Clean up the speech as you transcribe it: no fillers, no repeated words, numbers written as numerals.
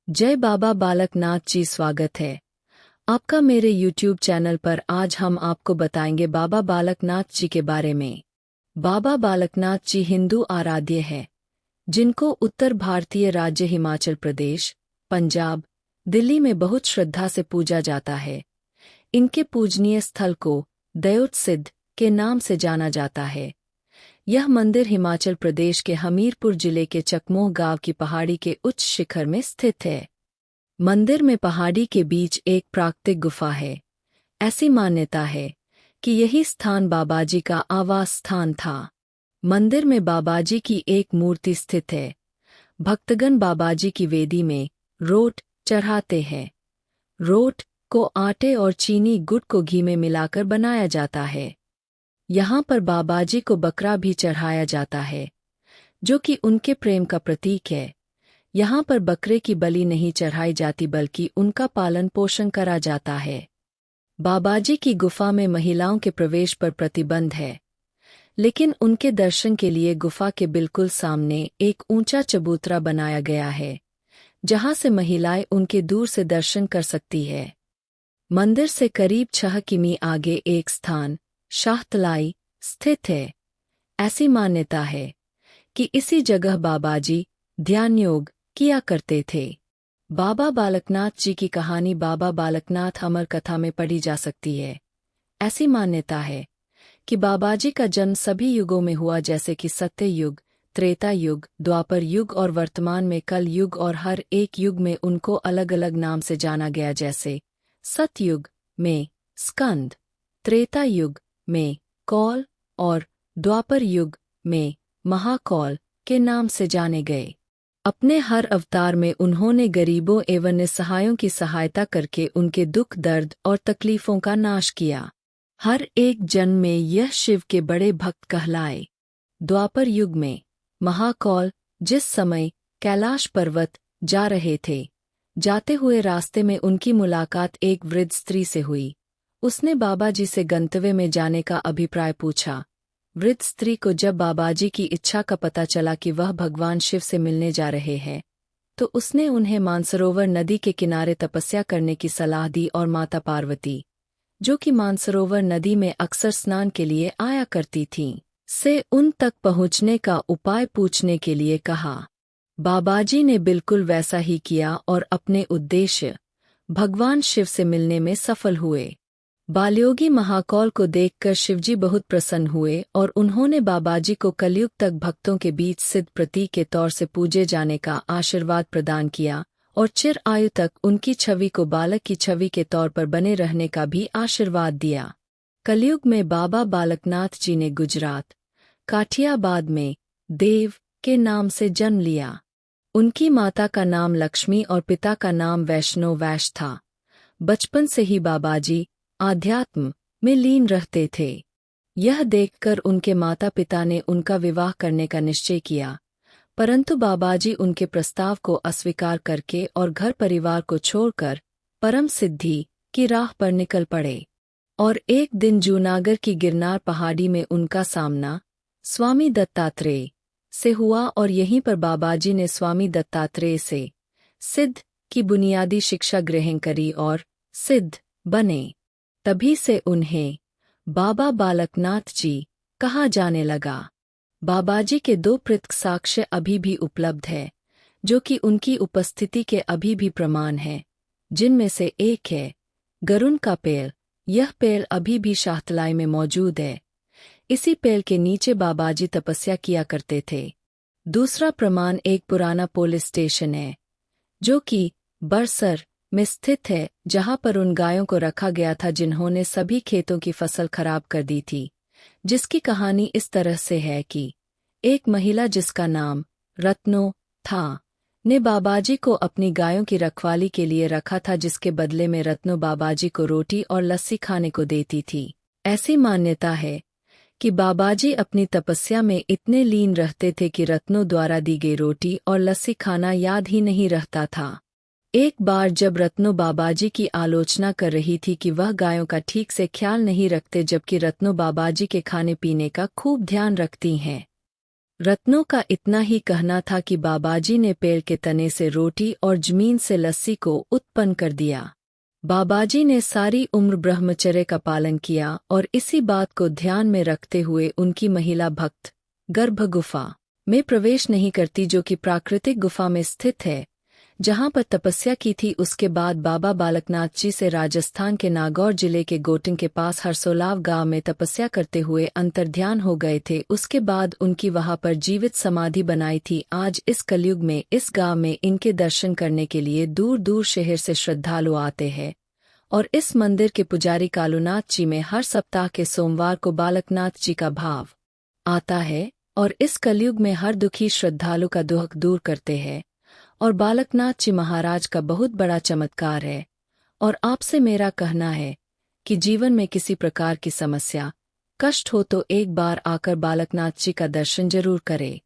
जय बाबा बालकनाथ जी, स्वागत है आपका मेरे YouTube चैनल पर। आज हम आपको बताएंगे बाबा बालकनाथ जी के बारे में। बाबा बालकनाथ जी हिंदू आराध्य है, जिनको उत्तर भारतीय राज्य हिमाचल प्रदेश, पंजाब, दिल्ली में बहुत श्रद्धा से पूजा जाता है। इनके पूजनीय स्थल को दयोट सिद्ध के नाम से जाना जाता है। यह मंदिर हिमाचल प्रदेश के हमीरपुर जिले के चकमोह गांव की पहाड़ी के उच्च शिखर में स्थित है। मंदिर में पहाड़ी के बीच एक प्राकृतिक गुफा है। ऐसी मान्यता है कि यही स्थान बाबाजी का आवास स्थान था। मंदिर में बाबाजी की एक मूर्ति स्थित है। भक्तगण बाबाजी की वेदी में रोट चढ़ाते हैं। रोट को आटे और चीनी गुड़ को घी में मिलाकर बनाया जाता है। यहाँ पर बाबाजी को बकरा भी चढ़ाया जाता है, जो कि उनके प्रेम का प्रतीक है। यहाँ पर बकरे की बलि नहीं चढ़ाई जाती, बल्कि उनका पालन पोषण करा जाता है। बाबाजी की गुफा में महिलाओं के प्रवेश पर प्रतिबंध है, लेकिन उनके दर्शन के लिए गुफा के बिल्कुल सामने एक ऊंचा चबूतरा बनाया गया है, जहाँ से महिलाएं उनके दूर से दर्शन कर सकती है। मंदिर से करीब 6 किमी आगे एक स्थान शाहतलाई स्थित है। ऐसी मान्यता है कि इसी जगह बाबाजी ध्यान योग किया करते थे। बाबा बालकनाथ जी की कहानी बाबा बालकनाथ अमर कथा में पढ़ी जा सकती है। ऐसी मान्यता है कि बाबाजी का जन्म सभी युगों में हुआ, जैसे कि सत्य युग, त्रेता युग, द्वापर युग और वर्तमान में कल युग, और हर एक युग में उनको अलग अलग नाम से जाना गया, जैसे सतयुग में स्कंद, त्रेता युग में कौल और द्वापर युग में महाकौल के नाम से जाने गए। अपने हर अवतार में उन्होंने गरीबों एवं निस्सहायों की सहायता करके उनके दुख दर्द और तकलीफों का नाश किया। हर एक जन्म में यह शिव के बड़े भक्त कहलाए। द्वापर युग में महाकौल जिस समय कैलाश पर्वत जा रहे थे, जाते हुए रास्ते में उनकी मुलाकात एक वृद्ध स्त्री से हुई। उसने बाबाजी से गंतव्य में जाने का अभिप्राय पूछा। वृद्ध स्त्री को जब बाबाजी की इच्छा का पता चला कि वह भगवान शिव से मिलने जा रहे हैं, तो उसने उन्हें मानसरोवर नदी के किनारे तपस्या करने की सलाह दी और माता पार्वती, जो कि मानसरोवर नदी में अक्सर स्नान के लिए आया करती थीं, से उन तक पहुँचने का उपाय पूछने के लिए कहा। बाबाजी ने बिल्कुल वैसा ही किया और अपने उद्देश्य भगवान शिव से मिलने में सफल हुए। बालयोगी महाकौल को देखकर शिवजी बहुत प्रसन्न हुए और उन्होंने बाबाजी को कलयुग तक भक्तों के बीच सिद्ध प्रतीक के तौर से पूजे जाने का आशीर्वाद प्रदान किया और चिर आयु तक उनकी छवि को बालक की छवि के तौर पर बने रहने का भी आशीर्वाद दिया। कलयुग में बाबा बालकनाथ जी ने गुजरात काठियाबाद में देव के नाम से जन्म लिया। उनकी माता का नाम लक्ष्मी और पिता का नाम वैष्णव वैश था। बचपन से ही बाबाजी आध्यात्म में लीन रहते थे। यह देखकर उनके माता पिता ने उनका विवाह करने का निश्चय किया, परंतु बाबाजी उनके प्रस्ताव को अस्वीकार करके और घर परिवार को छोड़कर परम सिद्धि की राह पर निकल पड़े। और एक दिन जूनागढ़ की गिरनार पहाड़ी में उनका सामना स्वामी दत्तात्रेय से हुआ और यहीं पर बाबाजी ने स्वामी दत्तात्रेय से सिद्ध की बुनियादी शिक्षा ग्रहण करी और सिद्ध बने। तभी से उन्हें बाबा बालकनाथ जी कहा जाने लगा। बाबाजी के 2 प्रत्यक्ष साक्ष्य अभी भी उपलब्ध है, जो कि उनकी उपस्थिति के अभी भी प्रमाण है, जिनमें से एक है गरुण का पेड़। यह पेड़ अभी भी शाहतलाई में मौजूद है। इसी पेड़ के नीचे बाबाजी तपस्या किया करते थे। दूसरा प्रमाण एक पुराना पुलिस स्टेशन है, जो कि बरसर में स्थित है, जहां पर उन गायों को रखा गया था जिन्होंने सभी खेतों की फसल खराब कर दी थी। जिसकी कहानी इस तरह से है कि एक महिला जिसका नाम रत्नो था, ने बाबाजी को अपनी गायों की रखवाली के लिए रखा था, जिसके बदले में रत्नो बाबाजी को रोटी और लस्सी खाने को देती थी। ऐसी मान्यता है कि बाबाजी अपनी तपस्या में इतने लीन रहते थे कि रत्नों द्वारा दी गई रोटी और लस्सी खाना याद ही नहीं रहता था। एक बार जब रत्नो बाबाजी की आलोचना कर रही थी कि वह गायों का ठीक से ख्याल नहीं रखते, जबकि रत्नो बाबाजी के खाने पीने का खूब ध्यान रखती हैं, रत्नों का इतना ही कहना था कि बाबाजी ने पेड़ के तने से रोटी और जमीन से लस्सी को उत्पन्न कर दिया। बाबाजी ने सारी उम्र ब्रह्मचर्य का पालन किया और इसी बात को ध्यान में रखते हुए उनकी महिला भक्त गर्भ गुफा में प्रवेश नहीं करती, जो कि प्राकृतिक गुफा में स्थित है, जहां पर तपस्या की थी। उसके बाद बाबा बालकनाथ जी से राजस्थान के नागौर जिले के गोटिंग के पास हरसोलाव गांव में तपस्या करते हुए अंतर्ध्यान हो गए थे। उसके बाद उनकी वहां पर जीवित समाधि बनाई थी। आज इस कलयुग में इस गांव में इनके दर्शन करने के लिए दूर दूर शहर से श्रद्धालु आते हैं और इस मंदिर के पुजारी कालूनाथ जी में हर सप्ताह के सोमवार को बालकनाथ जी का भाव आता है और इस कलयुग में हर दुखी श्रद्धालु का दुख दूर करते हैं और बालकनाथ जी महाराज का बहुत बड़ा चमत्कार है। और आपसे मेरा कहना है कि जीवन में किसी प्रकार की समस्या कष्ट हो तो एक बार आकर बालकनाथ जी का दर्शन जरूर करें।